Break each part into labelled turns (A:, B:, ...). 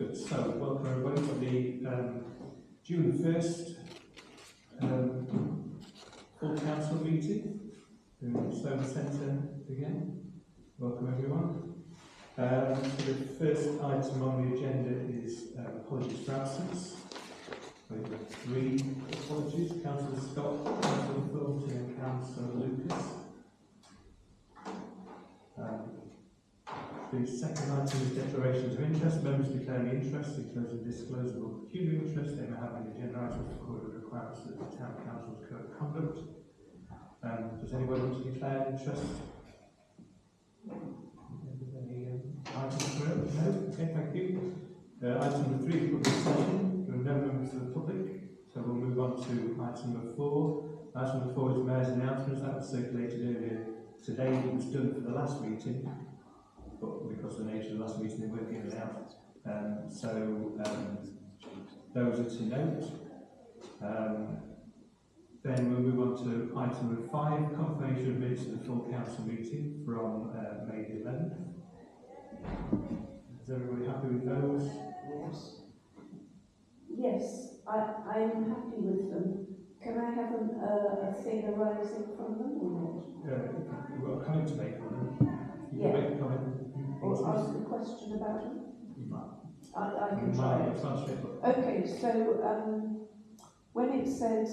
A: Good. So, welcome everybody to the June 1st full council meeting in the Sober Centre again. Welcome everyone. So the first item on the agenda is apologies for absence. We have 3 apologies: Councillor Scott, Councillor Thornton and Councillor Lucas. The second item is declarations of interest. Members declaring interest, enclosing disclosable pecuniary interest they may have in the agenda items according to the requirements of the Town Council's Code of Conduct. Does anyone want to declare interest? Any items for it? No? Okay, thank you. Item number 3 is public session. There are no members of the public, so we'll move on to item number 4. Item number 4 is Mayor's announcements. That was circulated earlier today. It was done for the last meeting, but because of the nature of the last meeting they weren't given out. Those are to note. Then we'll move on to item number 5, confirmation of minutes of the full council meeting from May the 11th. Is everybody happy with those?
B: Yes. Yes, I am happy with them. Can I have a thing arising from them or not?
A: You've got a comment to make on them. You can make a comment.
B: Or ask a question about them?
A: You might.
B: I can try it. Okay, so when it said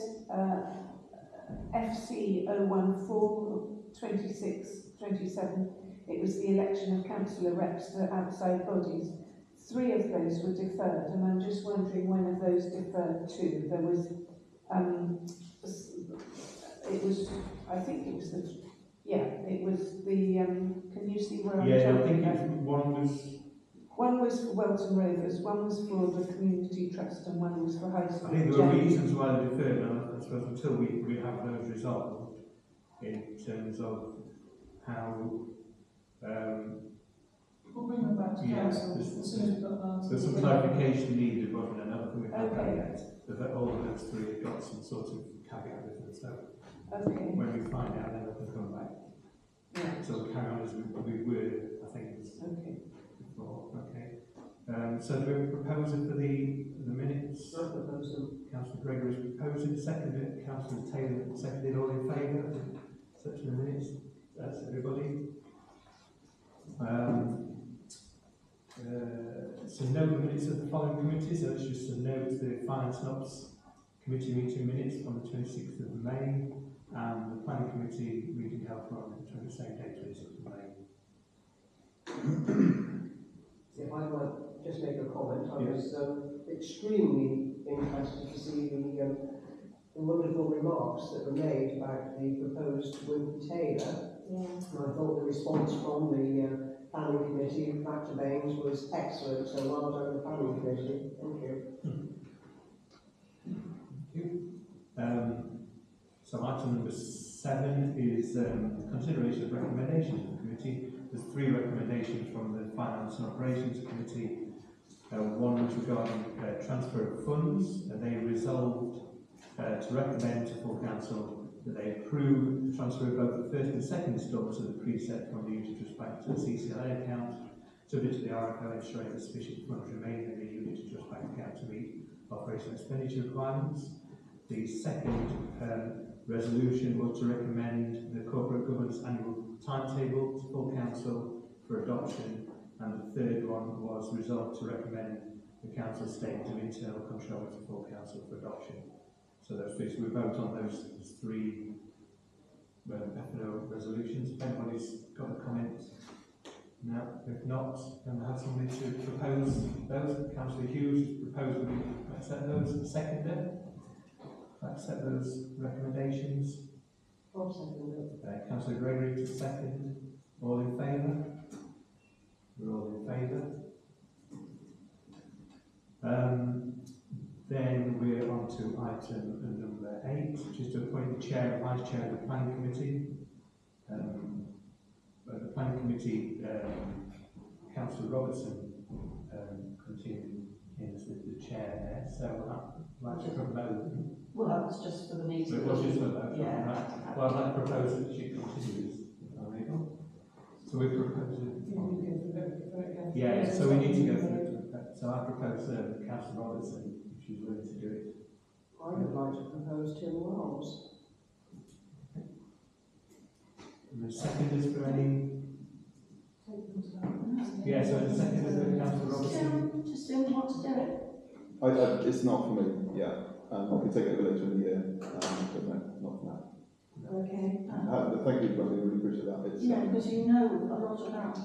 B: FC 014 26 27, it was the election of councillor reps to outside bodies. 3 of those were deferred, and I'm just wondering when of those deferred to. There was, I think it was the, it was the, can you see where I'm talking about? One was for Welton Rovers, one was for the Community Trust, and one was for High School.
A: I think there were reasons why they deferred, and I suppose until we have those resolved in terms of how.
C: We'll bring them back to council as soon as we've got an answer.
A: There's some clarification needed, wasn't there? I don't think we've had that yet. But all of those 3 have got some sort of caveat with them, so when we find out, then we can come back.
B: Yeah.
A: So we'll carry on as we were, I think, before. Okay. So do we have a proposer for the minutes?
B: I propose them.
A: Councillor Gregory is proposing, seconded. Councillor Taylor seconded. All in favour of such the minutes? That's everybody. So note the minutes of the following committees. So let's just note the Finance and Ops Committee meeting minutes on the 26th of May and the Planning Committee meeting held on the same day, 26th of May.
D: If I might just make a comment, I was extremely interested to see the wonderful remarks that were made about the proposed Wimpy Taylor.
B: Yeah.
D: And I thought the response from the Planning Committee, Dr. Baines, was excellent, so well done the Planning Committee. Thank you.
A: Thank you. So item number 7 is consideration of recommendations of the committee. There's 3 recommendations from the Finance and Operations Committee. One was regarding transfer of funds, and they resolved to recommend to full council that they approve the transfer of both the first and second instalments of the preset from the unit trust bank to the CCLA account, subject to the RFO ensuring that sufficient funds remain in the unit trust bank account to meet operational expenditure requirements. The second resolution was to recommend the corporate governance annual timetable to full council for adoption, and the third one was resolved to recommend the council statement of internal control to full council for adoption. So those 3, so we vote on those 3 F&O resolutions. If anybody's got a comment, no. If not, then I have somebody to propose those. Councillor Hughes has proposed we accept those. Seconder, accept those recommendations.
D: I'll second it.
A: Councillor Gregory to second. All in favour? We're all in favour. Then we're on to item number 8, which is to appoint the chair and vice chair of the Planning Committee. The Planning Committee, Councillor Robertson continued in as the chair there, so I'd like to propose.
E: Well, that was just for the meeting.
A: So it was just for that,
E: yeah.
A: Right. Well, I'd like to propose that she continues, if I'm able. So we're proposing.
C: You need to go through everything.
A: Yeah, so we need to go through it. So I propose Councillor Robertson, if she's willing to do it.
D: I would like to propose Tim Wells.
A: And the second is for any... Yeah, so the second is for Councillor Robertson.
E: Just still want to do it?
F: It's not for me, yeah. I can take it later in the year, but no, not for now.
E: Okay.
F: Thank you, Bradley, I really appreciate that. It's,
E: Yeah, because you know a lot about.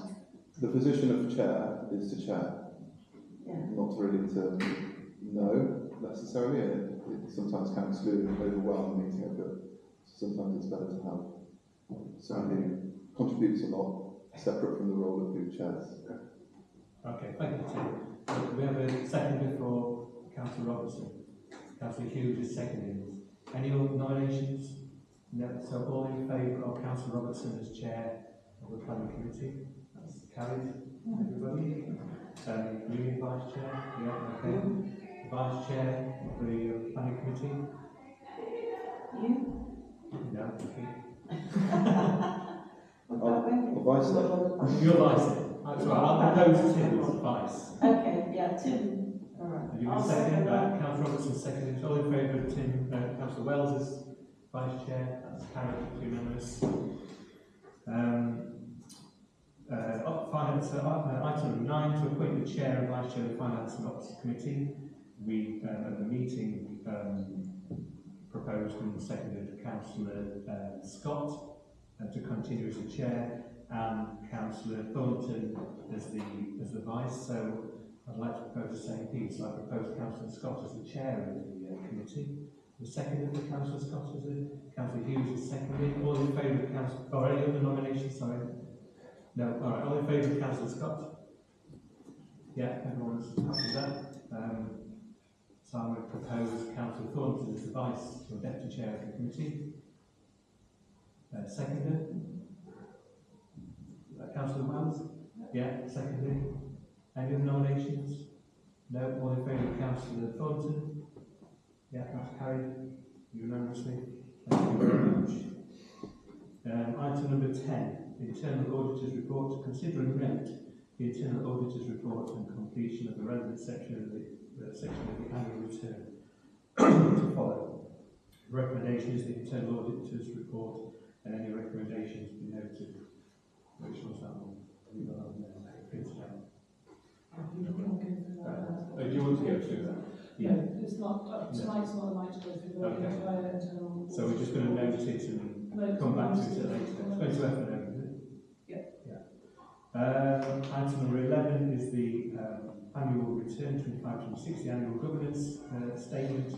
F: the position of chair is to chair,
E: Yeah.
F: not really to know necessarily, and it sometimes can overwhelm the meeting. I feel sometimes it's better to have someone who contributes a lot separate from the role of who chairs.
A: Okay, thank you, Tim. We have a seconder for Councillor Robertson. Councillor Hughes is seconding. Any other nominations? No. So all in favour of Councillor Robertson as chair of the planning committee? That's carried. Everybody? You vice chair? Yeah, okay. Vice chair of the planning committee?
E: You?
A: No, okay.
F: Vice chair.
A: You're vice. That's right. I'll propose Tim as vice.
E: Okay, yeah, Tim. All right.
A: Have you been seconded? Councillor Robertson seconded. All in favour of Tim, Councillor Wells as vice chair? That's carried, unanimous. Finance, item 9, to appoint the chair and vice chair of the Finance and Ops Committee. We, at the meeting, proposed and seconded Councillor Scott to continue as the chair, and Councillor Thornton as the vice. So I'd like to propose the same piece. I propose Councillor Scott as the chair of the committee. The second for Councillor Scott as Councillor Hughes is seconded. All in favour of Councillor... Oh, any other nominations? Sorry. No. All right. All in favour of Councillor Scott? Yeah, everyone's happy with that. So I'm going to propose Councillor Thornton as the vice or deputy chair of the committee. Seconded. Councillor Wells? Yeah, seconded. Any other nominations? No. All in favour of Councillor Thornton? Yeah, that's carried unanimously. Thank you very much. Item number 10, the Internal Auditor's Report. To consider and note the Internal Auditor's Report and completion of the relevant section of the annual return to follow. The recommendation is the Internal Auditor's Report, and any recommendations be noted. Which one's that one? Have you got that one there? Printed out. Do you want to go through that? Yeah.
C: No, it's not, tonight's not the night to go through the entire internal.
A: So we're just going to note it and come back to it later. It's going to F&O, isn't it? Yeah. Item number 11 is the annual return 25-26, the annual governance statement.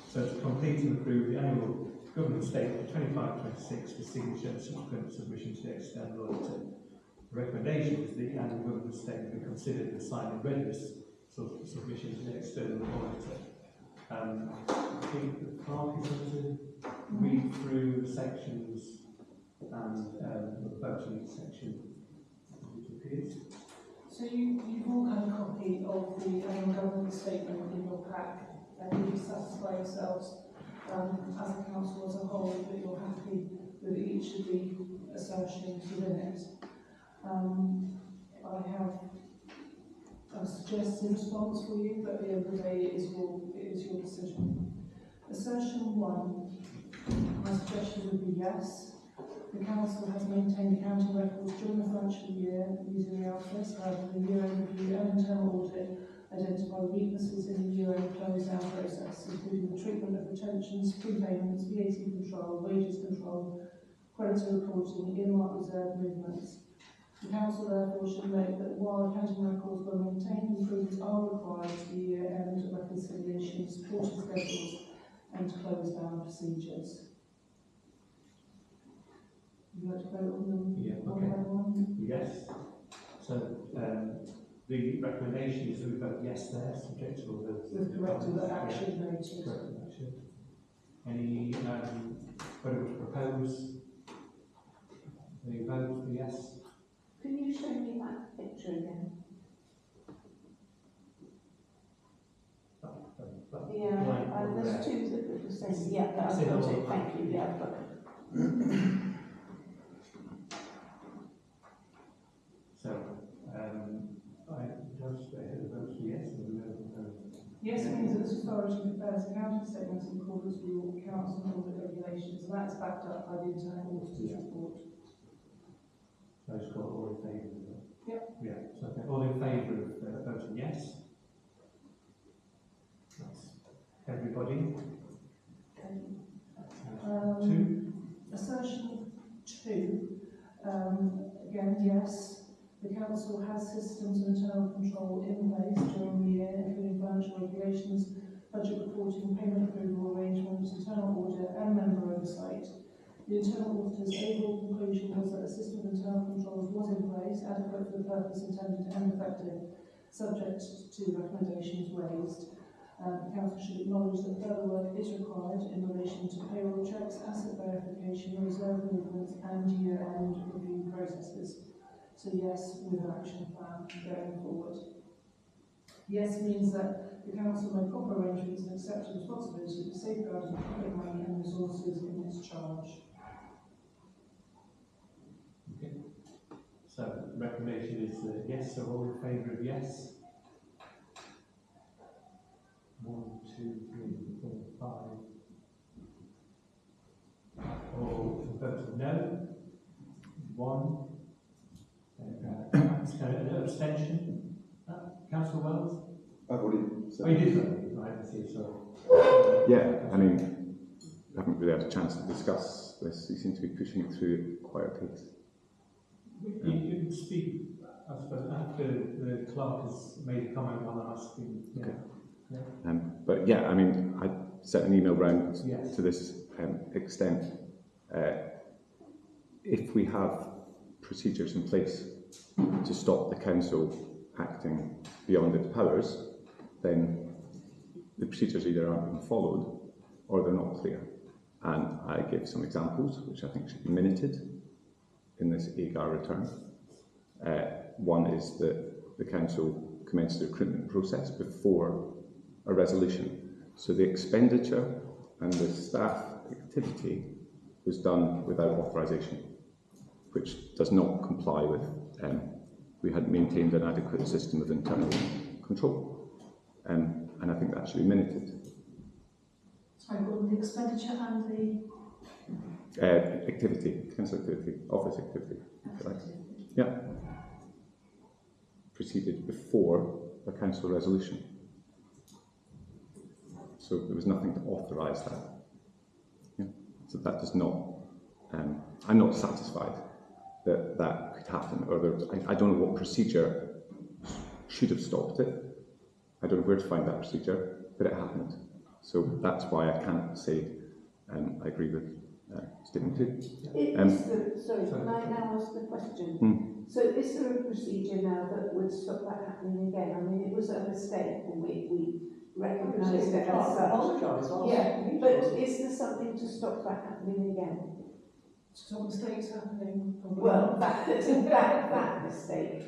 A: So to complete and approve the annual governance statement for 25-26 for signature and subsequent submission to the external auditor. The recommendation is the annual governance statement be considered and signed in readiness submission to the external auditor. I think the clerk is going to read through the sections and the voting section as it appears.
C: So you've all had a copy of the annual governance statement in your pack, and you satisfy yourselves as a council as a whole that you're happy with each of the assertions within it. I have a suggested response for you, but at the end of the day it is your decision. Assertion 1, my suggestion would be yes. The council has maintained accounting records during the financial year using the outputs. However, the year-end review and internal audit identify weaknesses in the year-end close-down process, including the treatment of retentions, prepayments, VAT control, wages control, creditor reporting, earmark reserve movements. The council therefore should note that while accounting records were maintained, improvements are required to the year-end reconciliations, reporting schedules and close-down procedures. Would you like to vote on them one by one?
A: Yes. So the recommendation is that we vote yes there, subject to all the...
C: With corrective action noted.
A: Corrective action. Any whether to propose? The vote for yes?
B: Can you show me that picture again? Yeah, there's two that look the same. Yeah, that's it. Thank you. Yeah, I've got it.
A: So, I just the vote for yes, and
C: Yes means that this authority prepares accounting statements in accordance with your accounts and audit regulations, and that's backed up by the internal auditor's report.
A: So I just got all in favour of it?
C: Yep.
A: Yeah, so okay, all in favour of voting yes? That's everybody. Two?
C: Assertion 2, again, yes. The council has systems of internal control in place during the year, including financial regulations, budget reporting, payment approval arrangements, internal audit and member oversight. The internal auditor's overall conclusion was that a system of internal controls was in place, adequate for the purpose intended and effective, subject to recommendations raised. The council should acknowledge that further work is required in relation to payroll checks, asset verification, reserve movements and year-end review processes. So yes, with an action plan going forward. Yes means that the council may proper arrangements and accept the responsibility for safeguarding public money and resources in its charge.
A: Okay. So recommendation is yes, so all in favour of yes? 1, 2, 3, 4, 5. All voted no? 1. An abstention? Councillor Wells?
F: I've already said.
A: Oh, you did vote, right, I see, so.
G: Yeah, I mean, we haven't really had a chance to discuss this. You seem to be pushing it through at quite a pace.
A: You can speak, I suppose, after the clerk has made a comment while I'm asking. Yeah.
G: Okay.
A: Yeah.
G: But yeah, I mean, I sent an email round
A: Yes.
G: to this extent. If we have procedures in place to stop the council acting beyond its powers, then the procedures either aren't being followed or they're not clear. And I gave some examples which I think should be minuted in this AGAR return. One is that the council commenced the recruitment process before a resolution. So the expenditure and the staff activity was done without authorisation, which does not comply with we had maintained an adequate system of internal control. And I think that should be minuted.
E: Sorry, but the expenditure and the
G: Activity, council activity, office activity, if you like. Yeah. Proceeded before a council resolution. So there was nothing to authorise that. Yeah. So that does not, I'm not satisfied that that could happen, or I don't know what procedure should have stopped it. I don't know where to find that procedure, but it happened. So that's why I can't say I agree with statement 2.
B: Sorry, can I now ask the question? So is there a procedure now that would stop that happening again? I mean, it was a mistake and we recognised it as such. Yeah, but is there something to stop that happening again?
C: Stop mistakes happening.
B: Well, that mistake.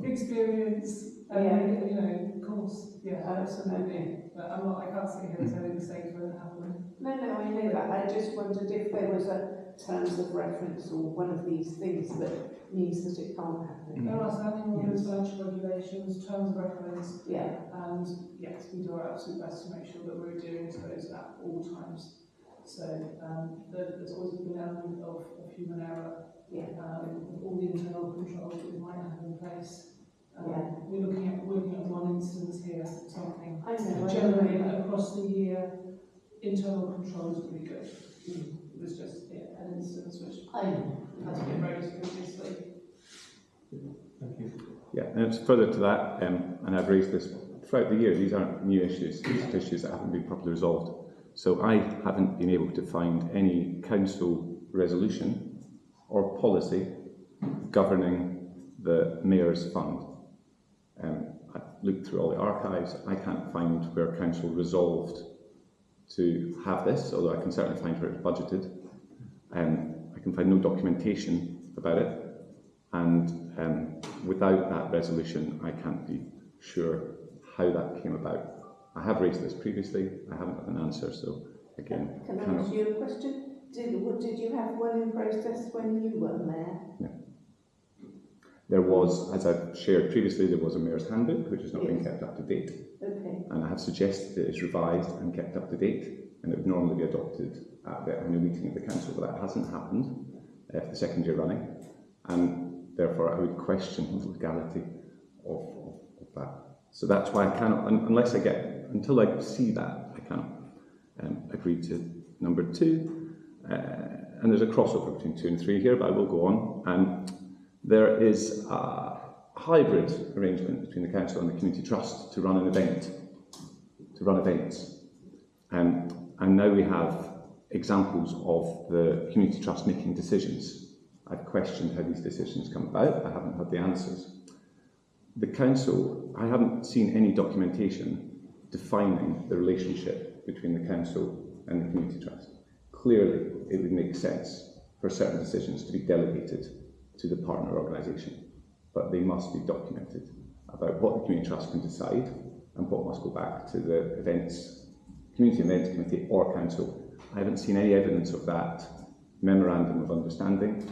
C: Experience,
B: Yeah.
C: you know, of course, yeah, absolutely.
B: Okay.
C: But I can't sit here and say the mistakes won't happen.
B: No, I know that. I just wondered if there was a terms of reference or one of these things that means that it can't happen.
C: There are standing orders, financial regulations, terms of reference,
B: Yeah.
C: and yes, we do our absolute best to make sure that we're adhering to those at all times. So there's always been an element of human error
B: Yeah.
C: with all the internal controls that we might have in place.
B: Yeah.
C: We're looking at one instance here, something.
B: I know.
C: Generally, across the year, internal controls would be good. It was just an instance which
B: I know.
C: has been raised previously.
A: Thank you.
G: Yeah, and it's further to that, and I've raised this throughout the year. These aren't new issues, these are issues that haven't been properly resolved. So I haven't been able to find any council resolution or policy governing the mayor's fund. I've looked through all the archives. I can't find where council resolved to have this, although I can certainly find where it's budgeted. I can find no documentation about it, and without that resolution, I can't be sure how that came about. I have raised this previously. I haven't had an answer, so again,
B: Can I ask you a question? Did you have one in process when you were mayor?
G: There was, as I've shared previously, there was a Mayor's Handbook, which has not been kept up to date.
B: Okay.
G: And I have suggested it is revised and kept up to date, and it would normally be adopted at the annual meeting of the council, but that hasn't happened for the second year running, and therefore I would question the legality of that. So that's why I cannot, until I see that, I cannot agree to number 2. And there's a crossover between 2 and 3 here, but I will go on. And there is a hybrid arrangement between the council and the community trust to run an event, to run events. And now we have examples of the community trust making decisions. I've questioned how these decisions come about. I haven't had the answers. The council, I haven't seen any documentation defining the relationship between the council and the community trust. Clearly, it would make sense for certain decisions to be delegated to the partner organisation, but they must be documented about what the community trust can decide and what must go back to the community events committee or council. I haven't seen any evidence of that memorandum of understanding,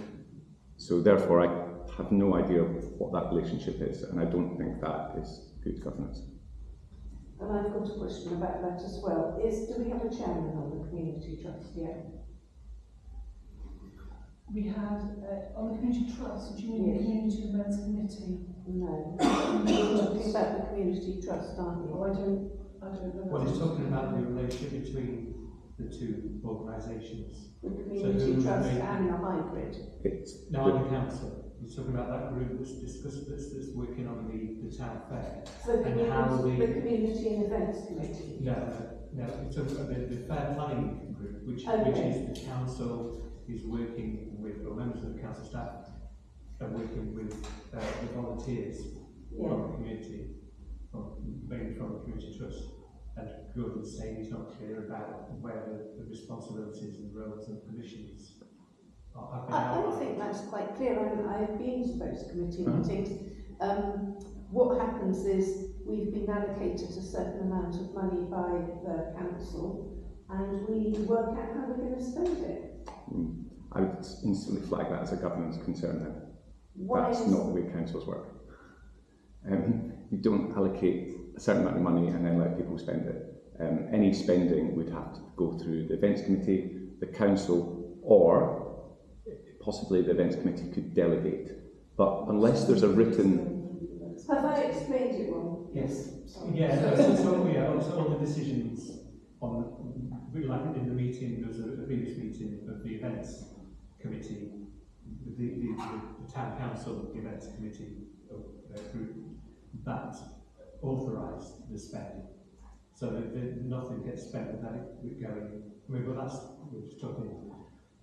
G: so therefore I have no idea what that relationship is, and I don't think that is good governance.
B: And I've got a question about that as well. Do we have a chairman on the community trust yet?
C: We had, on the community trust, do you mean the community events committee?
B: No. You're talking about the community trust, aren't you?
C: Oh, I don't know.
A: Well, he's talking about the relationship between the two organisations.
B: The community trust and the hybrid.
A: No, on the council. He's talking about that group that's discussed that's working on the town fair.
B: So the community and events committee?
A: No, he's talking about the fair planning group, which is the council is working with, or members of the council staff are working with the volunteers from the community, mainly from the community trust. And Gordon is saying he's not clear about where the responsibilities and roles and permissions are.
B: I think that's quite clear. I've been to those committee meetings. What happens is we've been allocated a certain amount of money by the council, and we work out how we're going to spend it.
G: I would instantly flag that as a governance concern then. That's not the way councils work. You don't allocate a certain amount of money and then let people spend it. Any spending would have to go through the events committee, the council, or possibly the events committee could delegate. But unless there's a written...
B: Have I explained it wrong?
A: Yes. Yeah, so all the decisions on, like in the meeting, there was a previous meeting of the events committee, the town council events committee group that authorised the spend, so that nothing gets spent without it going. I mean, well, we're just talking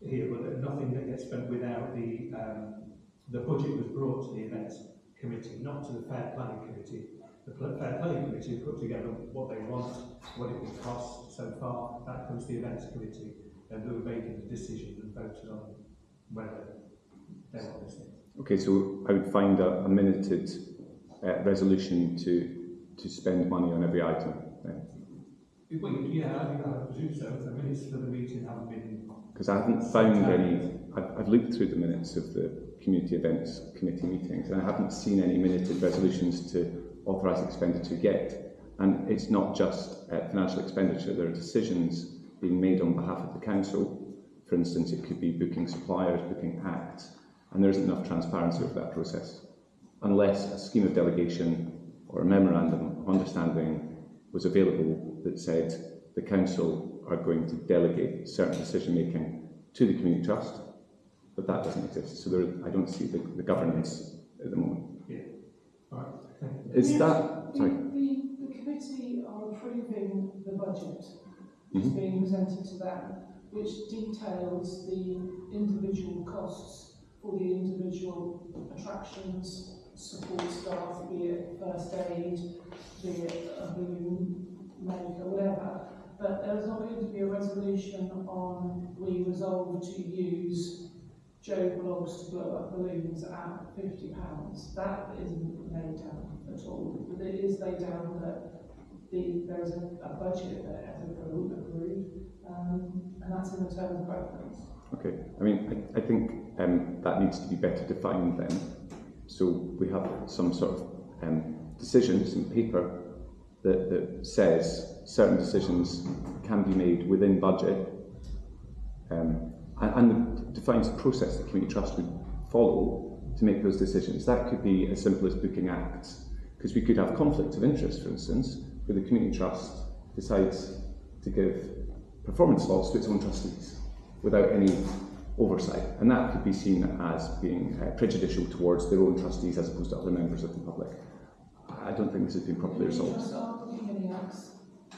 A: here, but nothing that gets spent without the budget was brought to the events committee, not to the fair planning committee. The fair planning committee put together what they want, what it would cost so far. That comes to the events committee, and they were making a decision and voted on whether they want this thing. Okay, so I would find a minuted resolution to spend money on every item. Well, yeah, I presume so. The minutes for the meeting haven't been... Because I haven't found any... I've looked through the minutes of the community events committee meetings, and I haven't seen any minuted resolutions to authorise expenditure yet. And it's not just financial expenditure. There are decisions being made on behalf of the council. For instance, it could be booking suppliers, booking acts, and there isn't enough transparency of that process. Unless a scheme of delegation or a memorandum of understanding was available that said the council are going to delegate certain decision making to the community trust, but that doesn't exist. So I don't see the governance at the moment. Yeah. All right. Is that... Sorry.
C: The committee are approving the budget that's being presented to them, which details the individual costs for the individual attractions, support staff, be it first aid, be it a balloon maker, whatever. But there's not going to be a resolution on we resolve to use Joe Blogs to blow up balloons at £50. That isn't laid down at all. But it is laid down that there's a budget that as a group agreed, and that's in the terms of reference.
G: Okay, I mean, I think that needs to be better defined then. So we have some sort of decision, some paper that says certain decisions can be made within budget, and defines the process that Community Trust would follow to make those decisions. That could be as simple as booking acts, because we could have conflicts of interest, for instance, where the Community Trust decides to give performance slots to its own trustees without any oversight, and that could be seen as being prejudicial towards their own trustees as opposed to other members of the public. I don't think this has been properly resolved.
C: Trust aren't booking any acts,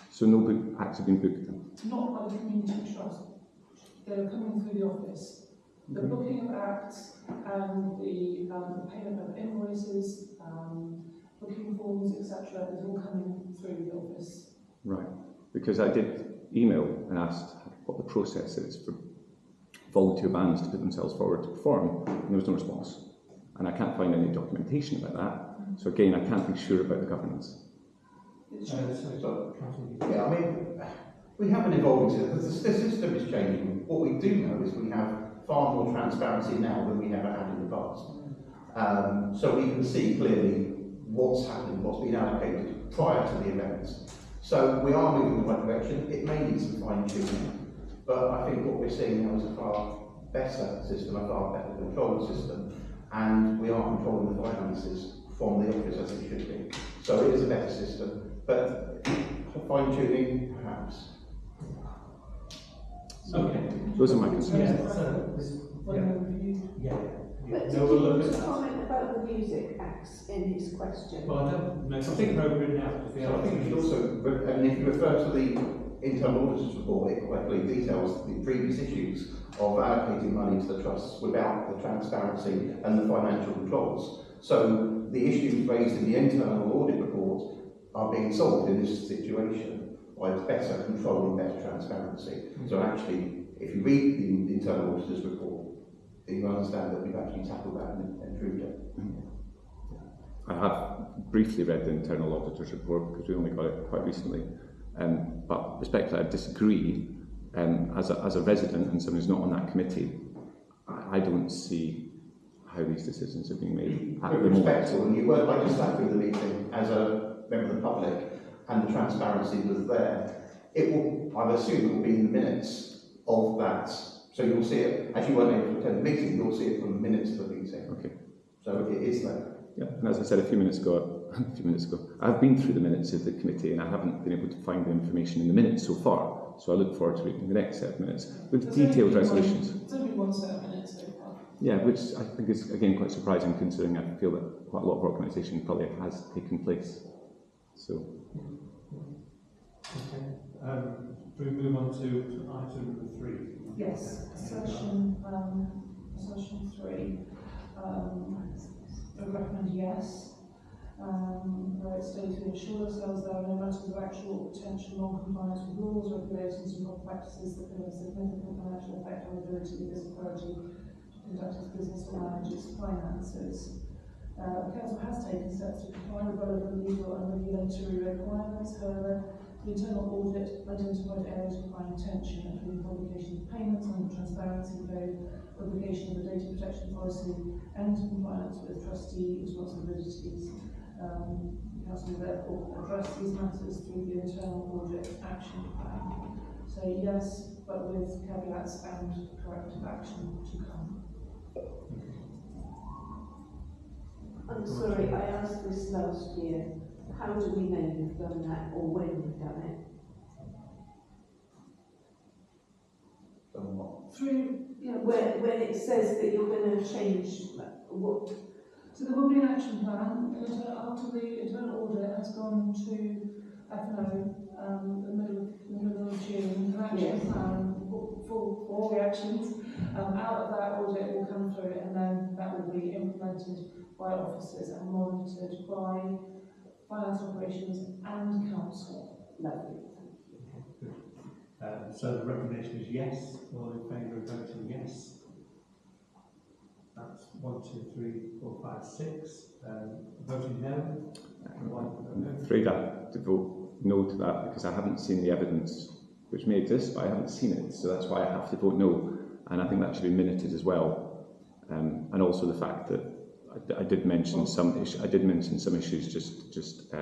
G: So no acts have been booked.
C: not by the community trust. They're coming through the office. The booking of acts and the payment of invoices, booking forms, etc., is all coming through the office.
G: Right, because I did email and asked what the process is for volunteer bands to put themselves forward to perform, and there was no response. And I can't find any documentation about that. So again, I can't be sure about the governance.
H: Yeah, I mean, we have an evolving system. The system is changing. What we do know is we have far more transparency now than we ever had in the past. So we can see clearly what's happening, what's been allocated prior to the events. So we are moving in the right direction. It may need some fine-tuning, but I think what we're seeing now is a far better system, a far better controlled system, and we are controlling the finances from the office as it should be. So it is a better system, but fine-tuning, perhaps.
A: Okay.
G: Those are my concerns.
B: But did
A: No, we'll
B: you
A: look
B: want
A: at
B: to
A: that.
B: comment about the music acts in his question?
A: Well, I don't know. I think appropriate now.
H: So I think you should also, and if you refer to the internal auditors report, it quite clearly details the previous issues of allocating money to the trusts without the transparency and the financial controls. So the issues raised in the internal audit report are being solved in this situation by better control and better transparency. So actually, if you read the internal auditors report, you understand that we've actually tackled that and improved it.
G: I have briefly read the internal auditor's report because we only got it quite recently. But respectfully, I disagree. As a resident and someone who's not on that committee, I don't see how these decisions are being made at the moment.
H: Respectful, and you weren't like you sat through the meeting as a member of the public, and the transparency was there. It will, I assume, it will be in the minutes of that. So you'll see it, as you weren't able to attend the meeting, you'll see it from the minutes of the meeting.
G: Okay.
H: So it is there.
G: Yeah, and as I said a few minutes ago, I've been through the minutes of the committee and I haven't been able to find the information in the minutes so far. So I look forward to reading the next set of minutes with detailed resolutions.
C: It's only one set of minutes so far.
G: Yeah, which I think is again quite surprising considering I feel that quite a lot of organisation probably has taken place. So.
A: Okay. Do we move on to item number 3?
C: Yes, assertion 3. I recommend yes. Where it states we assure ourselves there are no matters of actual or potential non-compliance with laws, regulations and proper practices that could have a significant financial effect on the ability of this authority to conduct its business or manage its finances. The Council has taken steps to comply with relevant legal and regulatory requirements. However, the internal audit identified areas of high intention, including publication of payments under the Transparency Code, publication of the data protection policy, and compliance with trustee responsibilities. The Council will therefore address these matters through the internal audit action plan. So yes, but with caveats and corrective action to come.
B: I'm sorry, I asked this last year. How do we know you've done that or when you've done it?
C: Through,
B: When it says that you're going to change what?
C: so there will be an action plan after the internal audit has gone to FNO the middle of June. An action plan for all the actions out of that audit will come through, and then that will be implemented by officers and monitored by finance operations and council.
B: Lovely.
A: So the recommendation is yes. All in favour of voting yes? That's 1, 2, 3, 4, 5, 6. Voting no?
G: I'm afraid I have to vote no to that because I haven't seen the evidence, which may exist, but I haven't seen it, so that's why I have to vote no. And I think that should be minuted as well. And also the fact that I did mention some issues just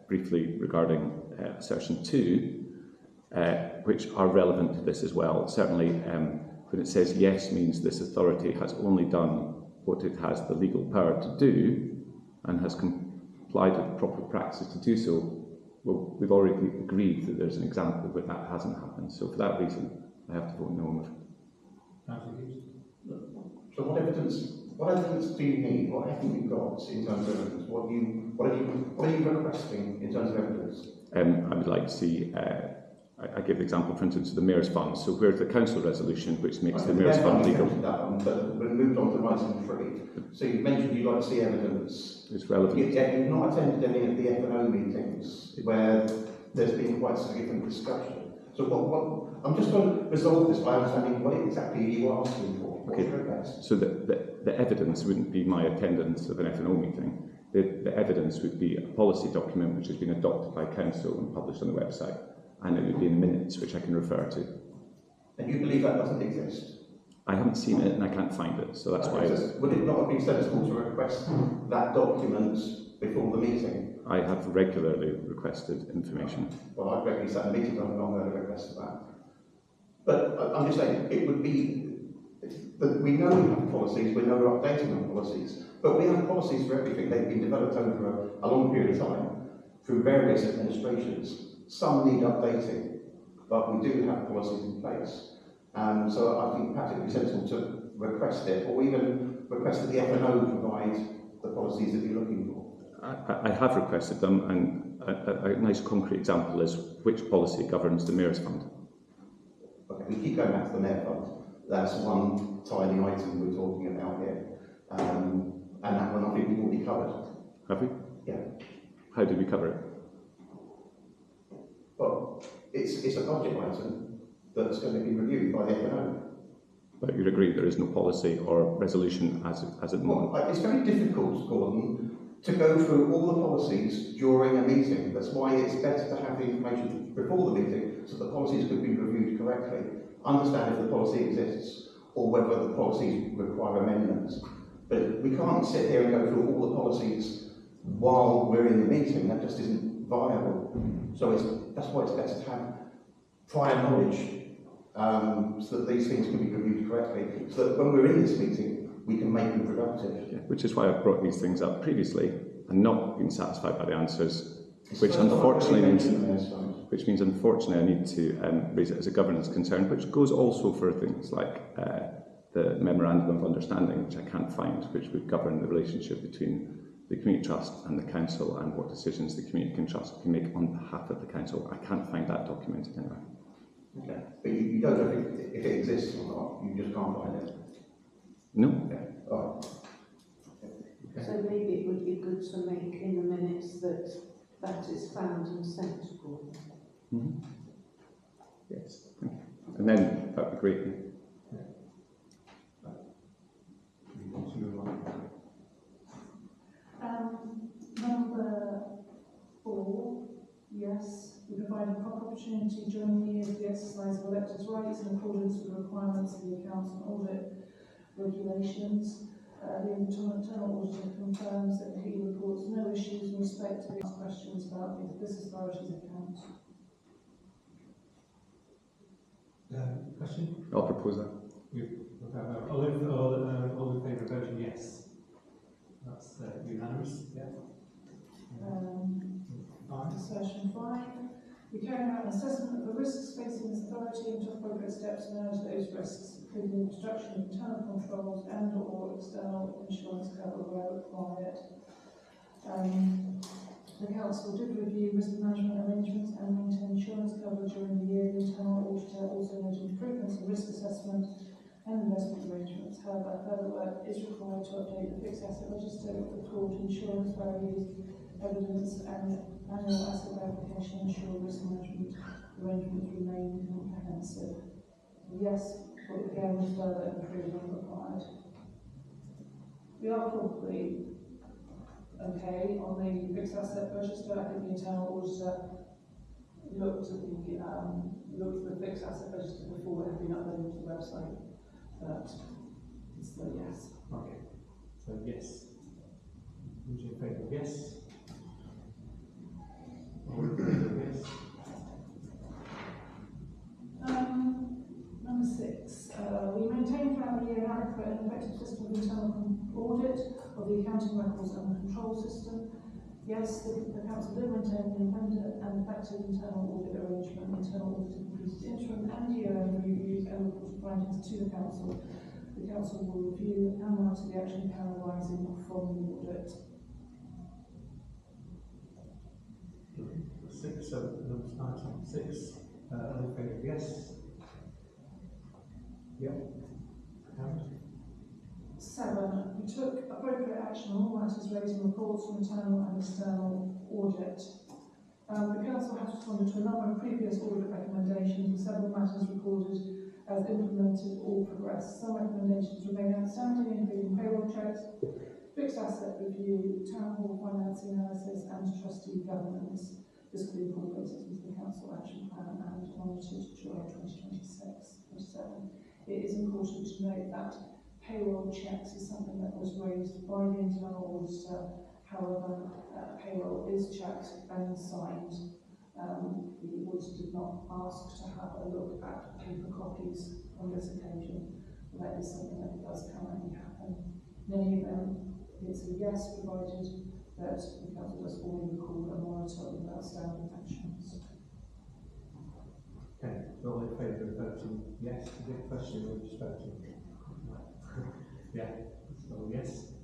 G: briefly regarding assertion 2, which are relevant to this as well. Certainly, when it says yes means this authority has only done what it has the legal power to do and has complied with proper practice to do so. Well, we've already agreed that there's an example where that hasn't happened. So for that reason, I have to vote no.
H: So what evidence do you need? What have you got in terms of evidence? What are you requesting in terms of evidence?
G: I would like to see, I give the example, for instance, of the Mayor's Fund. So where's the council resolution which makes the Mayor's Fund legal?
H: But we've moved on to item 3. So you mentioned you'd like to see evidence.
G: It's relevant.
H: You've not attended any of the F&O meetings where there's been quite significant discussion. So I'm just trying to resolve this by understanding what exactly you are asking for.
G: Okay. So the evidence wouldn't be my attendance of an F&O meeting. The evidence would be a policy document which has been adopted by council and published on the website, and it would be in the minutes which I can refer to.
H: And you believe that doesn't exist?
G: I haven't seen it and I can't find it, so that's why.
H: Would it not have been sensible to request that document before the meeting?
G: I have regularly requested information.
H: Well, I've regularly sat in meetings, I've not heard a request for that. But I'm just saying, it would be that we know we have policies, we know we're updating our policies, but we have policies for everything. They've been developed over a long period of time through various administrations. Some need updating, but we do have policies in place. So I think perhaps it would be sensible to request it, or even request that the F&O provide the policies that you're looking for.
G: I have requested them, and a nice concrete example is which policy governs the Mayor's Fund.
H: Okay, we keep going back to the Mayor Fund. That's one tiny item we're talking about here. And that one I think we've already covered.
G: Have we?
H: Yeah.
G: How did we cover it?
H: Well, it's a budget item that's going to be reviewed by the F&O.
G: But you'd agree there is no policy or resolution as at the moment?
H: Well, it's very difficult, Gordon, to go through all the policies during a meeting. That's why it's better to have the information before the meeting so the policies could be reviewed correctly. Understand if the policy exists or whether the policies require amendments. But we can't sit here and go through all the policies while we're in the meeting. That just isn't viable. So that's why it's better to have prior knowledge so that these things can be reviewed correctly, so that when we're in this meeting, we can make them productive.
G: Yeah, which is why I've brought these things up previously and not been satisfied by the answers, which unfortunately means unfortunately I need to raise it as a governance concern, which goes also for things like the Memorandum of Understanding, which I can't find, which would govern the relationship between the Community Trust and the Council and what decisions the Community Trust can make on behalf of the Council. I can't find that documented anywhere.
H: Okay, but you don't know if it exists or not, you just can't find it?
G: No.
H: Okay, all right. Okay.
B: So maybe it would be good to make in the minutes that is found and sent to Gordon.
G: Mm-hmm. Yes, thank you. And then that would be great.
C: Number 4, yes, we provide a proper opportunity during the year for the exercise of electors' rights in accordance with the requirements of the accounts and audit regulations. The internal auditor confirms that he reports no issues in respect to these questions about the business authority's accounts.
A: Question?
G: I'll propose that.
A: All in favour of voting yes? That's unanimous, yeah.
C: Assertion 5. We carry out an assessment of the risks facing this authority and took appropriate steps to manage those risks, including the introduction of internal controls and or external insurance cover where required. The Council did review risk management arrangements and maintain insurance cover during the year. The internal auditor also noted improvements in risk assessment and investment arrangements. However, further work is required to update the fixed asset register, record insurance values, evidence and annual asset verification and ensure risk management arrangements remain comprehensive. Yes, but again, further improvement required. We are probably okay on the fixed asset register. I think the internal auditor looked at the fixed asset register before it had been uploaded to the website. But it's still yes.
A: Okay, so yes. Who's in favour of yes? All in favour of yes?
E: Number 6, we maintain throughout the year an adequate and effective system of internal audit of the accounting records and control system. Yes, the council did maintain an independent and effective internal audit arrangement. Internal audit includes interim and year-end reviews and reports findings to the council. The council will review and monitor the action plan arising from the audit.
A: 6, so item 6, all in favour of yes? Yep. Carried.
E: 7, we took appropriate action on all matters raised in reports from internal and external audit. The council has responded to a number of previous audit recommendations with several matters recorded as implemented or progressed. Some recommendations remain outstanding, including payroll checks, fixed asset review, town hall financing analysis and trustee governance. This will be incorporated into the council action plan and monitored during 2026-27. It is important to note that payroll checks is something that was raised by the internal auditor. However, payroll is checked and signed. The auditor did not ask to have a look at paper copies on this occasion. That is something that does currently happen. In any event, it's a yes, provided that the council does formally record and monitor the outstanding actions.
A: Okay, so all in favour of voting yes to the question or just voting? Yeah, so yes.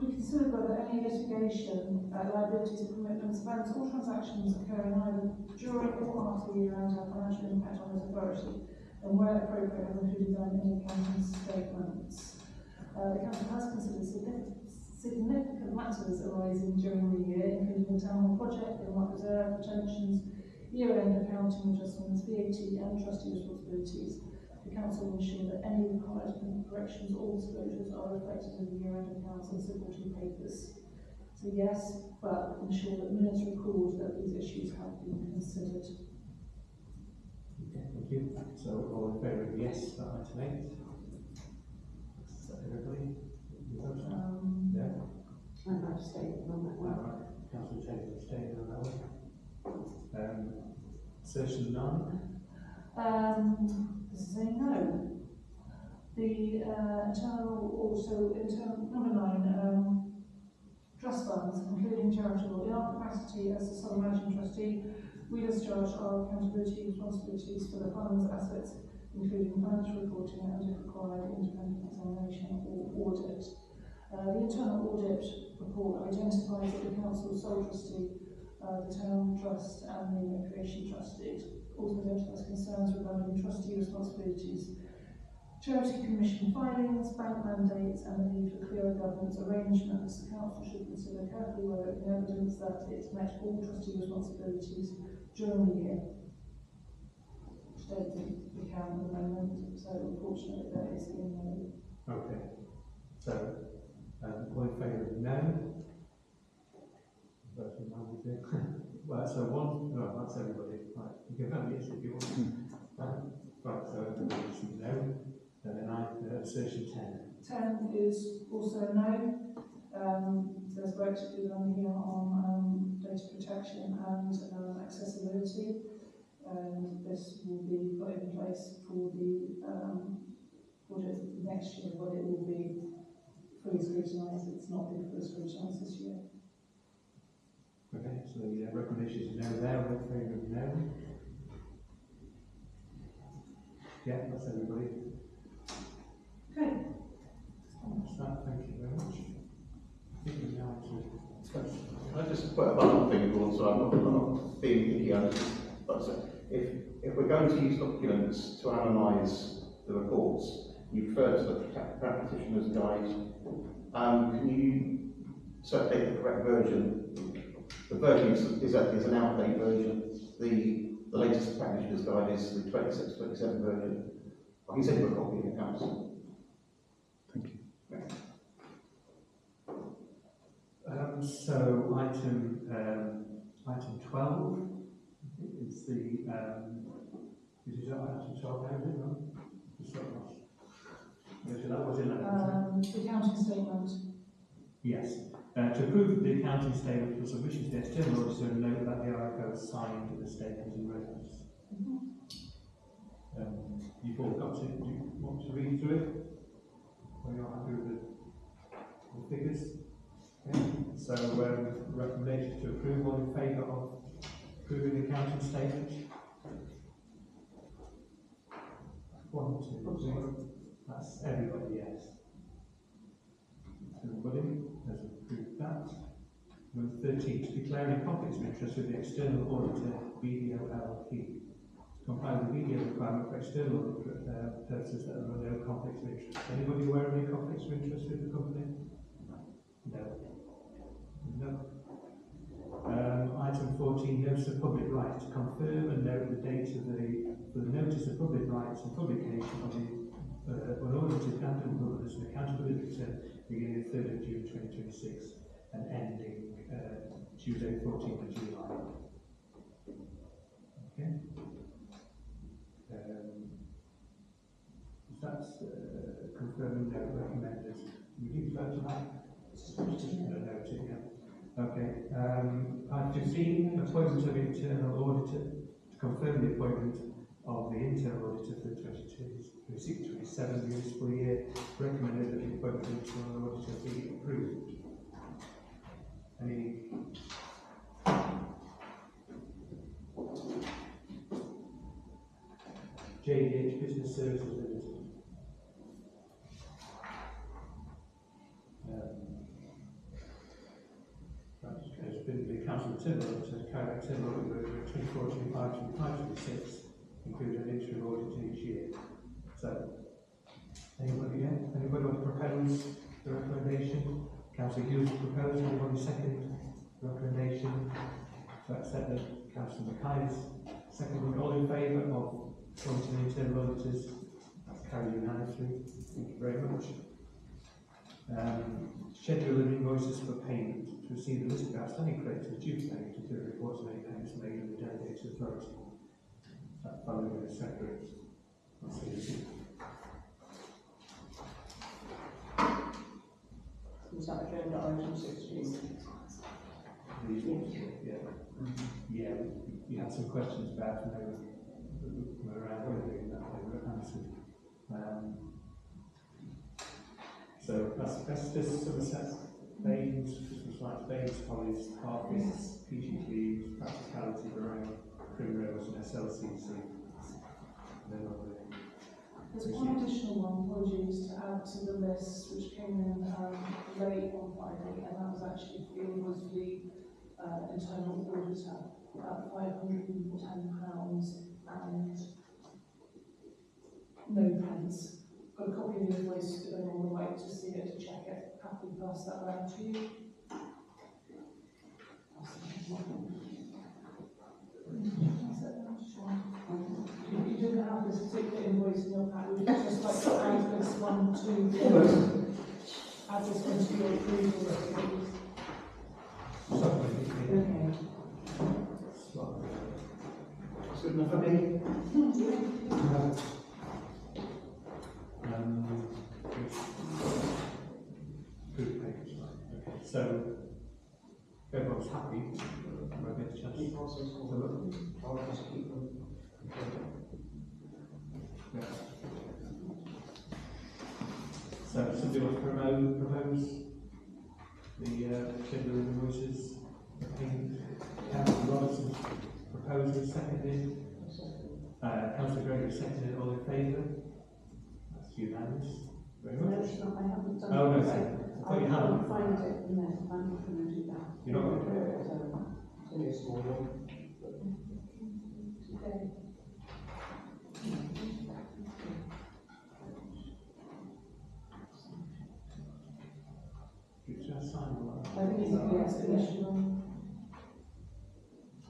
E: We consider whether any litigation, liabilities, commitments, events or transactions occurring either during or after the year end have financial impact on this authority, and where appropriate have included them in the accounting statements. The council has considered significant matters arising during the year, including the town hall project, the earmark reserve, retentions, year-end accounting adjustments, VAT and trustee responsibilities. The council will ensure that any required corrections or disclosures are reflected in the year-end accounts and supporting papers. So yes, but ensure that minutes record that these issues have been considered.
A: Okay, thank you. So all in favour of yes for item 8? Is that everybody? Yeah.
B: I'm abstaining on that one.
A: All right. Councillor Taylor abstaining on that one. Session 9.
E: This is a no. The number 9, trust funds, including charitable, in our capacity as the sole managing trustee, we discharge our accountability responsibilities for the fund's assets, including financial reporting and, if required, independent examination or audit. The internal audit report identifies that the council's sole trustee, the town trust and the recreation trustee, also identifies concerns regarding trustee responsibilities, charity commission filings, bank mandates and the need for clearer governance arrangements. The council should consider carefully whether it can evidence that it's met all trustee responsibilities during the year. Which I don't think we can at the moment, so unfortunately that is in no.
A: Okay. So all in favour of no? Voting no, we do. Well, so 1, no, that's everybody. Right, you can vote yes if you want. Right, so everybody's no. And then assertion 10.
E: 10 is also no. There's work to be done here on data protection and accessibility, and this will be put in place for the audit next year, but it will be fully scrutinised. It's not been fully scrutinised this year.
A: Okay, so the recommendation is no there. All in favour of no? Yeah, that's everybody.
E: Okay.
A: That's that. Thank you very much. I think we're now to
H: Can I just put one thing forward, so I'm not being picky on it, but if we're going to use documents to analyse the reports, you refer to the practitioner's guide. Can you circulate the correct version? The version is an outdate version. The latest practitioner's guide is the 26-27 version. I can send you a copy of the council.
G: Thank you.
A: So item 12 is the is that item 12 now, is it? No? So that was 11.
E: The accounting statement.
A: Yes. To approve the accounting statement for submission to the external auditor and note that the RFO has signed the statement in reference. You've all got it. Do you want to read through it? Are you happy with the figures? Okay. So, recommendation to approve. All in favour of approving the accounting statement? 1, 2, 3. That's everybody, yes. Everybody has approved that. Number 13, to declare any conflicts of interest with the external auditor, BDO LLP. To comply with the BDO requirement for external audit purposes that there are no conflicts of interest. Anybody aware of any conflicts of interest with the company? No. No. Item 14, notice of public rights. To confirm and note the date of for the notice of public rights and publication of the unaudited annual governance and accountability return beginning the 3rd of June 2026 and ending Tuesday 14th of July. Okay. That's confirming note recommended. Would you vote on that? Just note it, yeah. Okay. Item 15, appointment of internal auditor. To confirm the appointment of the internal auditor for the 26-27 municipal year, recommended that the appointment of the internal auditor be approved. Any? JDH Business Services Limited. Has been the council internal auditor to carry out internal audit work 24, 25, 26, including an interim audit each year. So, anybody want to propose the recommendation? Councillor Hughes proposed. Anybody second the recommendation to accept the Councillor Mackay's second? All in favour of appointing the internal auditors? That's carried unanimously. Thank you very much. Schedule of invoices for payment. To receive the list of outstanding creditors due to payment, including reports of any payments made in the delegated authority. That following a separate procedure.
D: Was that agenda item 16?
A: Yeah, you had some questions about and they were around whether they were answered. So that's just Somerset, Baines, Christmas lights, Baines, Hollies, Harvests, PGPs, Practicality, Barone, Primrose, and SLCC.
E: There's one additional one, apologies, to add to the list, which came in late on Friday, and that was actually the internal auditor, £510 and no pence. Got a copy of the invoice if anyone would like to see it, to check it. Happy to pass that round to you. You didn't have this particular invoice in your pack. Would you just like to add this one to add this one to your approval list, please?
A: Okay.
H: That's good enough for me.
A: Food package, right? Okay. So everyone's happy. We'll get a chance to look.
D: I'll just keep them.
A: Yeah. So somebody wants to propose the schedule of invoices. Councillor Robertson proposed, seconded. Councillor Gregory seconded. All in favour? That's unanimous. Very much.
B: No, it's not. I haven't done
A: Oh, no,
B: it.
A: sorry. I thought you
B: I
A: had
B: can't
A: it.
B: find it in there. I'm not going to do that.
A: You're not going to do it?
D: It's only a small one.
B: Okay.
A: Did you just sign all that?
B: I think it's a yes, additional.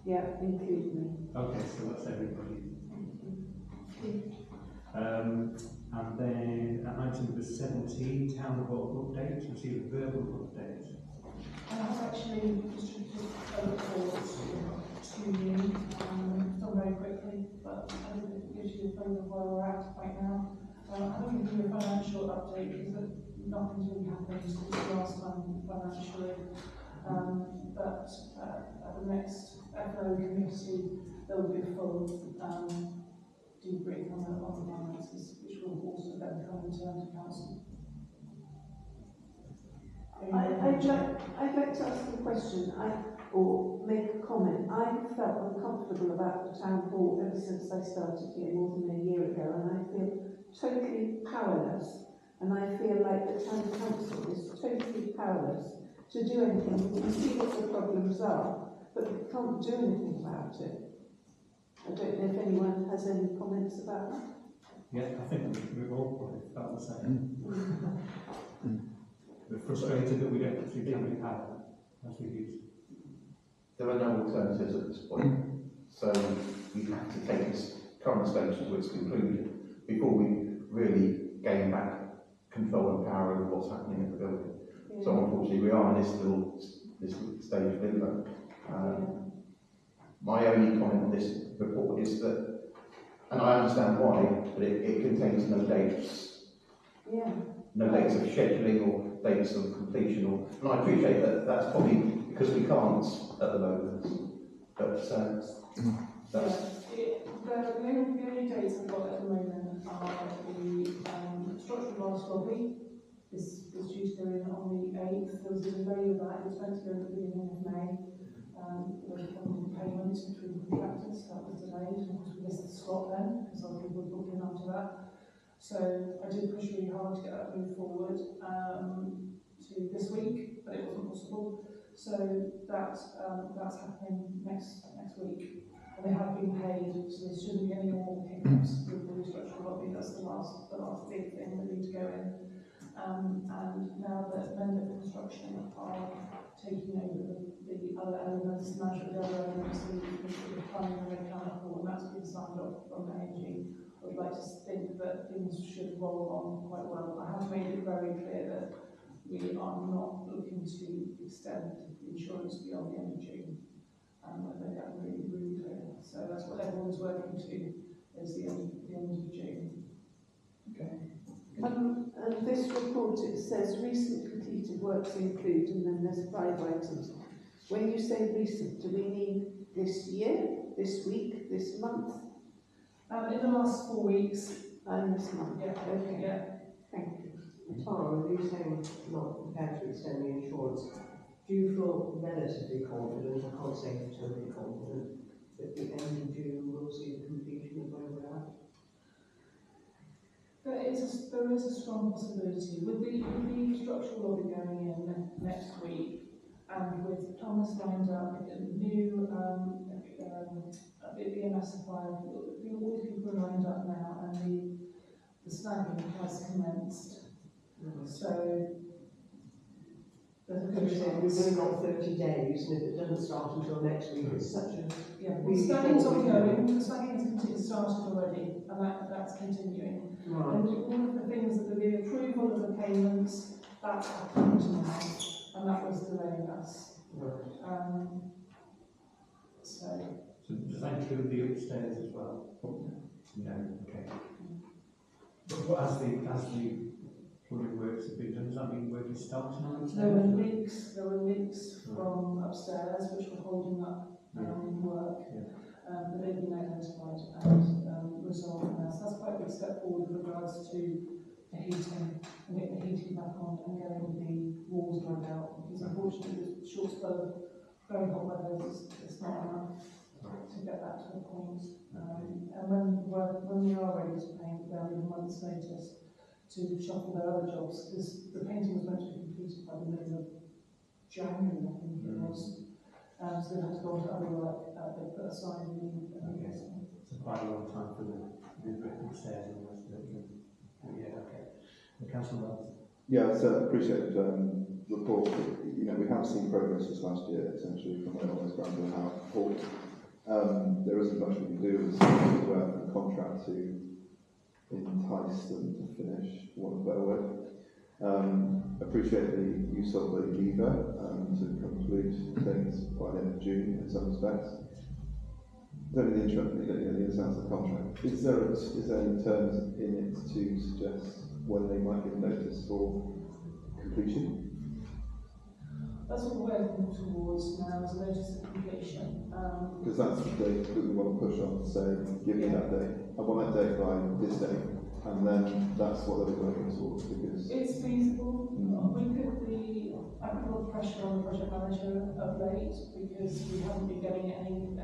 B: Yeah, include me.
A: Okay, so that's everybody. And then item number 17, Town Hall update, receive a verbal update.
E: I have actually distributed a report to you, done very quickly, but I think it gives you a flavour of where we're at right now. I'm going to give you a financial update because nothing's really happened since the last time financially. But at the next FO committee, there will be a full debrief on the finances, which will also then come in turn to council.
B: I'd like to ask a question, or make a comment. I felt uncomfortable about the town hall ever since I started here more than a year ago, and I feel totally powerless. And I feel like the town council is totally powerless to do anything. We can see what the problems are, but we can't do anything about it. I don't know if anyone has any comments about that.
A: Yeah, I think we've all probably felt the same. We're frustrated that we don't seem to have any power as we use.
H: There are no alternatives at this point, so we have to take this current stage to its conclusion before we really gain back control and power over what's happening at the building.
B: Yeah.
H: So unfortunately we are in this stage of limbo. My only comment on this report is that, and I understand why, but it contains no dates.
B: Yeah.
H: No dates of scheduling or dates of completion, and I appreciate that that's probably because we can't at the moment. But that's
E: The only dates I've got at the moment are the structural arts lobby is due to go in on the 8th. There was a delay with that. It was meant to go at the beginning of May. With funding payments between contractors, that was delayed, and of course we missed the slot then because other people were booked in after that. So I did push really hard to get that moved forward to this week, but it wasn't possible. So that's happening next week. And they have been paid, so there shouldn't be any more hiccups with the restructuring lobby. That's the last big thing that needs to go in. And now that Mender Construction are taking over the other elements, management of the other elements, the funding and the mechanical, and that's been signed off from the AG. I would like to think that things should roll on quite well. I have made it very clear that we are not looking to extend insurance beyond the end of June. I made that really, really clear. So that's what everyone's working to, is the end of June.
H: okay.
B: And this report, it says recent completed works include, and then there's 5 items. When you say recent, do we mean this year, this week, this month?
E: In the last 4 weeks.
B: This month.
E: Yeah.
B: Okay.
E: Yeah.
B: Thank you.
D: Tara, with you saying not prepared to extend the insurance, do you feel relatively confident, I can't say totally confident, that the end of June will see the completion of where we're at?
E: There is a strong possibility with the structural lobby going in next week, and with Thomas lined up, a new BMS supplier, all these people are lined up now, and the snagging has commenced. So there's a good chance.
D: We've only got 30 days, and if it doesn't start until next week, it's such a...
E: Yeah, well, the snagging's ongoing, the snagging has started already, and that's continuing.
D: Right.
E: And all of the things that the approval of the payments, that's happened now, and that was delaying us.
D: Right.
E: So
A: does that include the upstairs as well? No, okay. But as the plumbing works have been done, does that mean work is starting on upstairs?
E: there were leaks from upstairs which were holding up work, but they've been identified and resolved now. So that's quite a big step forward with regards to the heating, and getting the heating back on and getting the walls dug out, because unfortunately the short spell of very hot weather is not enough to get that to the point. And when we are ready to paint, they'll need a month's notice to shuffle their other jobs, because the painting was meant to be completed by the middle of January, I think it was. So they have to go on to other work they put aside in the
A: So quite a long time for the brick upstairs and the rest of it. Yeah, okay. The council members.
F: Yeah, so I appreciate the report. You know, we have seen progress this last year, essentially, from where almost ground to how halt. There isn't much we can do as a contract to entice them to finish, for want of a better word. Appreciate the use of the lever to complete things by the end of June in some respects. Don't really interest me that the ins and outs of the contract. Is there any terms in it to suggest when they might give notice for completion?
E: That's what we're working towards now, as a notice of completion.
F: Because that's the date that we want to push on to say, give me that date. I want that date by this date, and then that's what they're working towards. Because
E: it's feasible. We could be a lot of pressure on the project manager of late because we haven't been getting any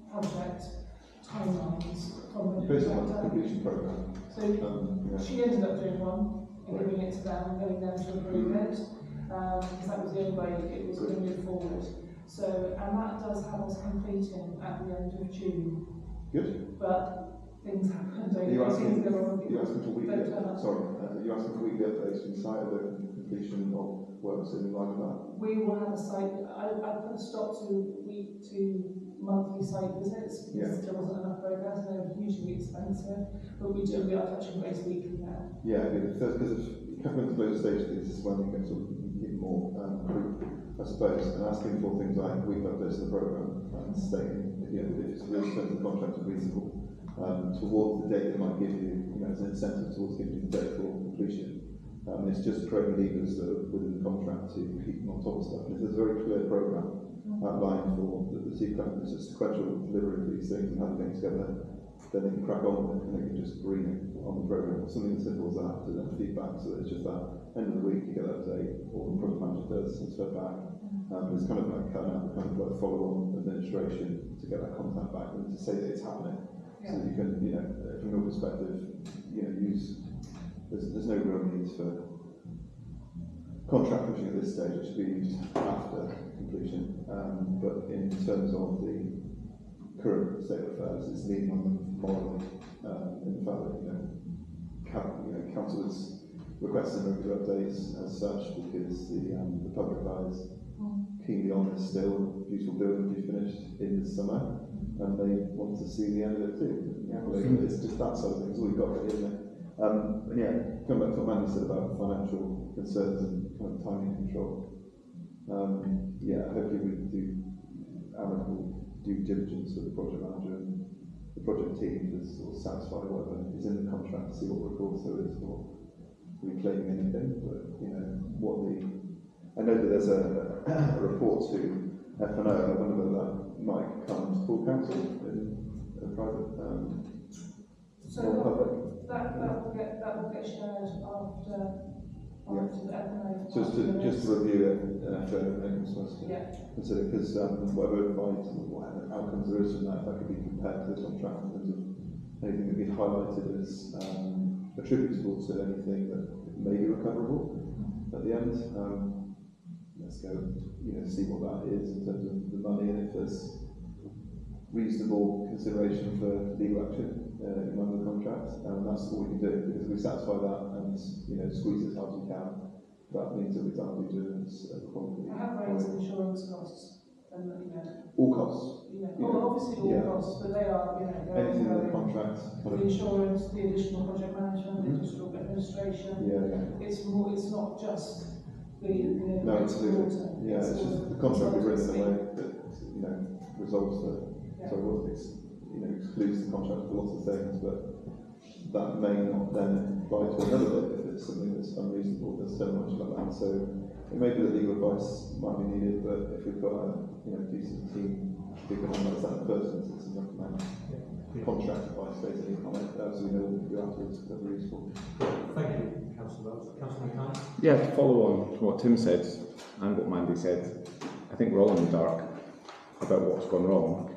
E: project timelines from the
F: based on the
E: contractor.
F: completion programme.
E: So
F: yeah.
E: she ended up doing one and giving it to them and getting them to approve it. Because that was the only way it was going to move forward. So, and that does have us completing at the end of June.
F: Good.
E: But things happen, don't
F: Are you
E: they?
F: asking,
E: Things go on.
F: you asking for weekly
E: Don't turn up.
F: are you asking for weekly updates from the site of the completion of works in line with that?
E: We will have a site. I put a stop to monthly site visits because there wasn't enough progress and they were hugely expensive. But we are touching base weekly now.
F: Yeah, because if you come into those stages, this is when you can sort of get more proof, I suppose, and asking for things like weekly updates of the programme and stating if it's really terms of the contract are reasonable towards the date they might give you, as an incentive towards giving you the date for completion. It's just creating levers that are within the contract to keep them on top of stuff. And if there's a very clear programme outlined for the sequential delivery of these things and how they get together, then they can crack on with it and they can just green it on the programme. Something as simple as that to then feedback, so that it's just that end of the week you get that update, or the project manager does and fed back. It's kind of like cutting out the kind of like follow-on administration to get that contact back and to say that it's happening. So that you can, from your perspective, use. There's no real need for contract pushing at this stage. It should be used after completion. But in terms of the current state of affairs, it's leaning on them morally in the fact that council is requesting regular updates as such because the public eye is keenly on this still. Beautiful building will be finished in the summer, and they want to see the end of it too. It's just that sort of thing. It's all you've got really, isn't it? Coming back to what Mandy said about financial concerns and kind of timing control. Hopefully we can do amicable due diligence with the project manager and the project team to sort of satisfy whatever is in the contract, see what recourse there is for reclaiming anything. But I know that there's a report to F&O. I wonder whether that might come to full council in a private non-public.
E: That will get shared after the F&O.
F: Just to review it and consider, because whatever advice or whatever outcomes there is from that could be compared to the contract in terms of anything that we highlighted as attributable to anything that may be recoverable at the end. Let's go, see what that is in terms of the money and if there's reasonable consideration for legal action in line with the contract, and that's all we can do, because if we satisfy that and squeeze as hard as we can, that means that we've done due diligence.
E: I have raised insurance costs, and
F: all costs.
E: Obviously all costs, but they are
F: anything in the contract.
E: The insurance, the additional project management, the additional administration. It's more. It's not just the
F: no, absolutely. It's just the contract is written in a way that resolves the. So it excludes the contract for lots of things, but that may not then apply to another bit if it's something that's unreasonable. There's so much like that. So it may be that legal advice might be needed, but if we've got a decent team who can analyse that in the first instance and recommend contract advice basically on it, so we know what we do afterwards, that'd be useful.
A: Thank you, Councillor Wells. Councillor McCann?
G: Yeah, to follow on from what Tim said and what Mandy said, I think we're all in the dark about what's gone wrong,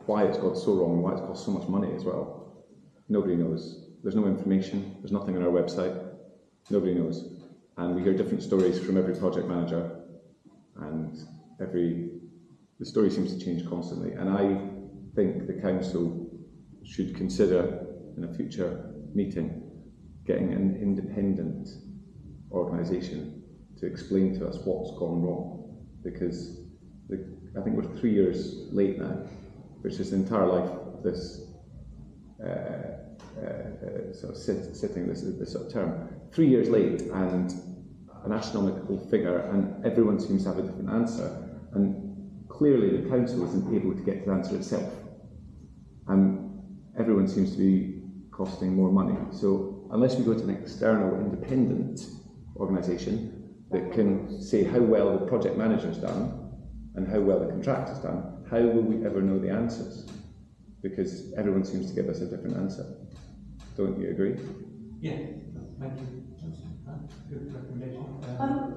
G: why it's got so wrong, and why it's cost so much money as well. Nobody knows. There's no information. There's nothing on our website. Nobody knows. And we hear different stories from every project manager, and the story seems to change constantly. And I think the council should consider in a future meeting getting an independent organisation to explain to us what's gone wrong, because I think we're 3 years late now, which is the entire life of this sort of sitting, this sort of term. 3 years late and an astronomical figure, and everyone seems to have a different answer. And clearly the council isn't able to get to the answer itself. And everyone seems to be costing more money. So unless we go to an external independent organisation that can say how well the project manager's done and how well the contractor's done, how will we ever know the answers? Because everyone seems to give us a different answer. Don't you agree?
A: Yeah, thank you. Good recommendation.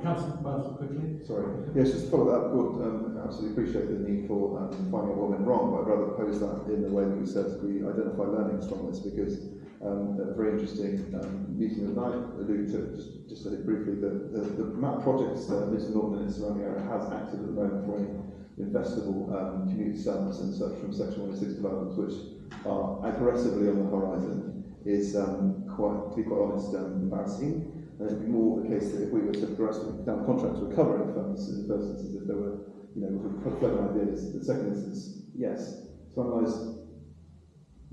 A: Councillor Wells, quickly.
F: Sorry. Yes, just to follow that, good, absolutely appreciate the need for finding out what went wrong, but I'd rather pose that in the way that we said we identify learnings from this, because a very interesting meeting the night alluded to, just to hit briefly, the amount of projects Mr. Norton and surrounding area has acted at the moment for any investable community settlements and such from Section 106 developments, which are aggressively on the horizon, is quite, to be quite honest, embarrassing. And it'd be more the case that if we were to progress down contracts recovering funds, in the first instance, if there were, you know, clever ideas. The second instance, yes, to analyse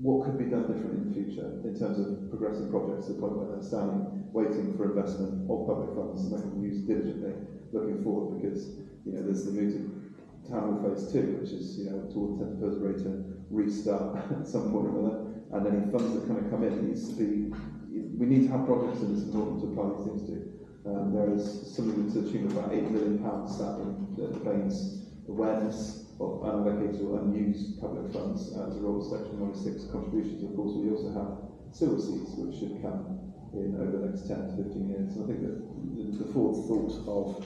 F: what could be done differently in the future in terms of progressing projects to the point where they're standing, waiting for investment of public funds and they can be used diligently looking forward, because, you know, there's the mooted Town Hall Phase 2, which is, you know, towards the 10th of ready to restart at some point or another, and any funds that kind of come in needs to be. We need to have projects in this important to apply these things to. There is something to the tune of about £8 million sat in the Bain's awareness of unallocated or unused public funds as a result of Section 106 contributions. Of course, we also have sewer receipts, which should come in over the next 10 to 15 years. And I think that the fourth thought of,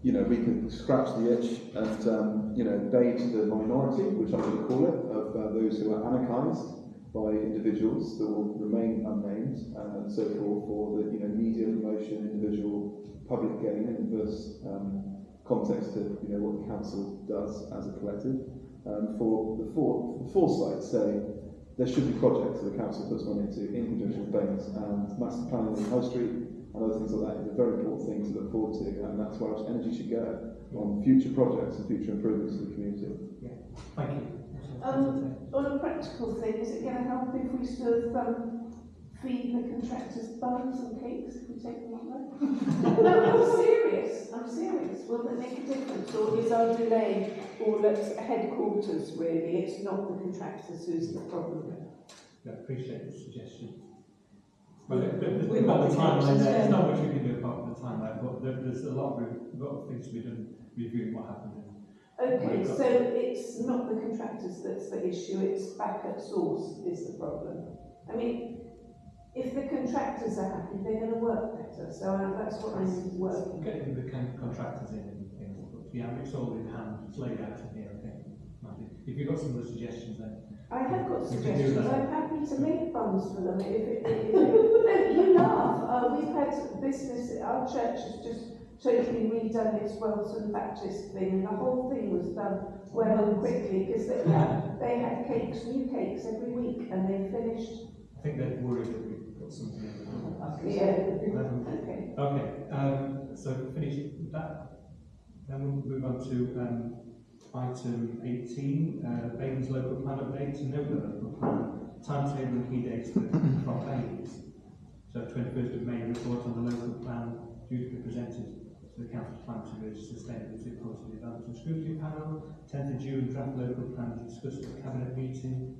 F: you know, we can scratch the itch and, you know, bait the minority, which I would call it, of those who are anarchised by individuals that will remain unnamed and so forth, for the, you know, media promotion, individual public gain in inverse context to, you know, what the council does as a collective. For the foresight, say there should be projects that the council puts money into in conjunction with Baines, and master planning in High Street and other things like that is a very important thing to look forward to, and that's where energy should go on future projects and future improvements to the community.
A: Yeah, thank you.
B: On a practical thing, is it going to help if we sort of feed the contractors buns and cakes if we take them up there? No, I'm serious. Will it make a difference, or is our delay all at headquarters really? It's not the contractors who's the problem.
A: I appreciate the suggestion. Well, we've got the timeline there. There's not much we can do apart from the timeline, but there's a lot of things to be done reviewing what happened.
B: Okay, so it's not the contractors that's the issue, it's back at source is the problem. I mean, if the contractors are happy, they're going to work better, so that's what I need to work on.
A: Getting the contractors in and things, but yeah, it's all in hand, it's laid out in here, I think. If you've got some other suggestions then.
B: I have got suggestions, I'm happy to make buns for them. You laugh, we've had business, our church has just totally redone its Welton Baptist thing, and the whole thing was done well and quickly, because they had cakes, new cakes every week, and they finished.
A: I think they're worried that we've got something in the door.
B: Okay.
A: Okay, so finish that. Then we'll move on to item 18, Baines local plan update. To note that local plan timetable and key dates from Baines. So 21st of May, report on the local plan due to be presented to the Council Plan to the Sustainability Policy Development and Scrutiny Panel. 10th of June, draft local plan is discussed at the Cabinet meeting.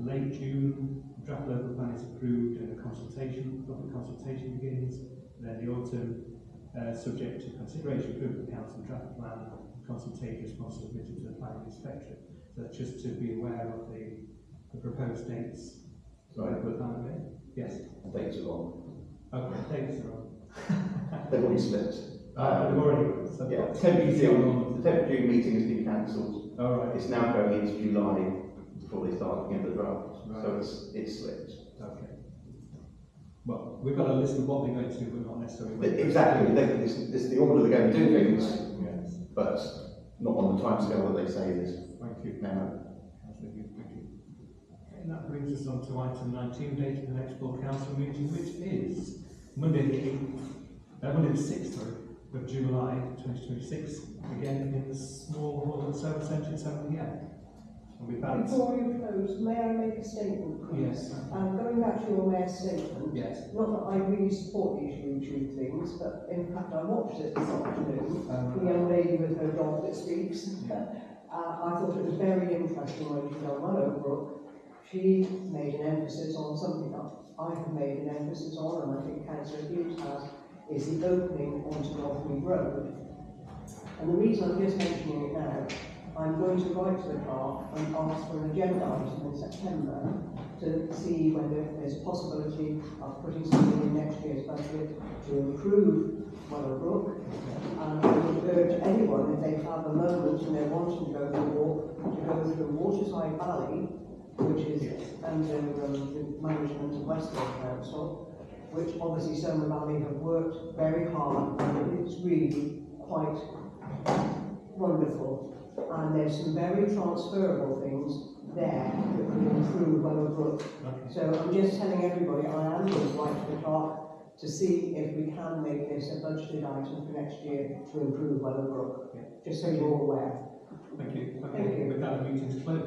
A: Late June, draft local plan is approved and a public consultation begins. Then the autumn, subject to consideration, approval of the Council draft plan, consultation response submitted to the planning inspectorate. So that's just to be aware of the proposed dates.
H: Right.
A: Yes.
H: The dates are wrong.
A: Okay, dates are on.
H: They've already slipped.
A: They've already. So
H: Yeah, the 10th of June meeting has been cancelled.
A: All right.
H: It's now going into July before they start looking at the draft.
A: Right.
H: So it's slipped.
A: Okay. Well, we've got a list of what they're going to do, but not necessarily.
H: Exactly. It's the order they're going to do things,
A: Yes.
H: but not on the timescale that they say it is.
A: Thank you.
H: Now.
A: Thank you. And that brings us on to item 19, date of the next full council meeting, which is Monday the 6th of July 2026, again in the small hall at the Service Centre at 7 p.m.
D: Before you close, may I make a statement, please?
A: Yes.
D: Going back to your mayor's statement,
A: Yes.
D: not that I really support these YouTube things, but in fact I watched it this afternoon, the young lady with her dog that speaks. I thought it was very interesting when she done one Overbrook. She made an emphasis on something that I have made an emphasis on, and I think Councillor Hughes has, is the opening onto Northmead Road. And the reason I'm just mentioning it now, I'm going to write to the clerk and ask for an agenda item in September to see whether there's a possibility of putting something in next year's budget to improve Wellerbrook. And I would urge anyone, if they have a moment and they're wanting to go for a walk, to go through Waterside Valley, which is under the management of Westfield Council, which obviously Somer Valley have worked very hard, and it's really quite wonderful. And there's some very transferable things there that could improve Wellerbrook. So I'm just telling everybody, I am going to write to the clerk to see if we can make this a budgeted item for next year to improve Wellerbrook. Just so you're all aware.
A: Thank you.
D: Thank you.
A: With that, the meeting's closed.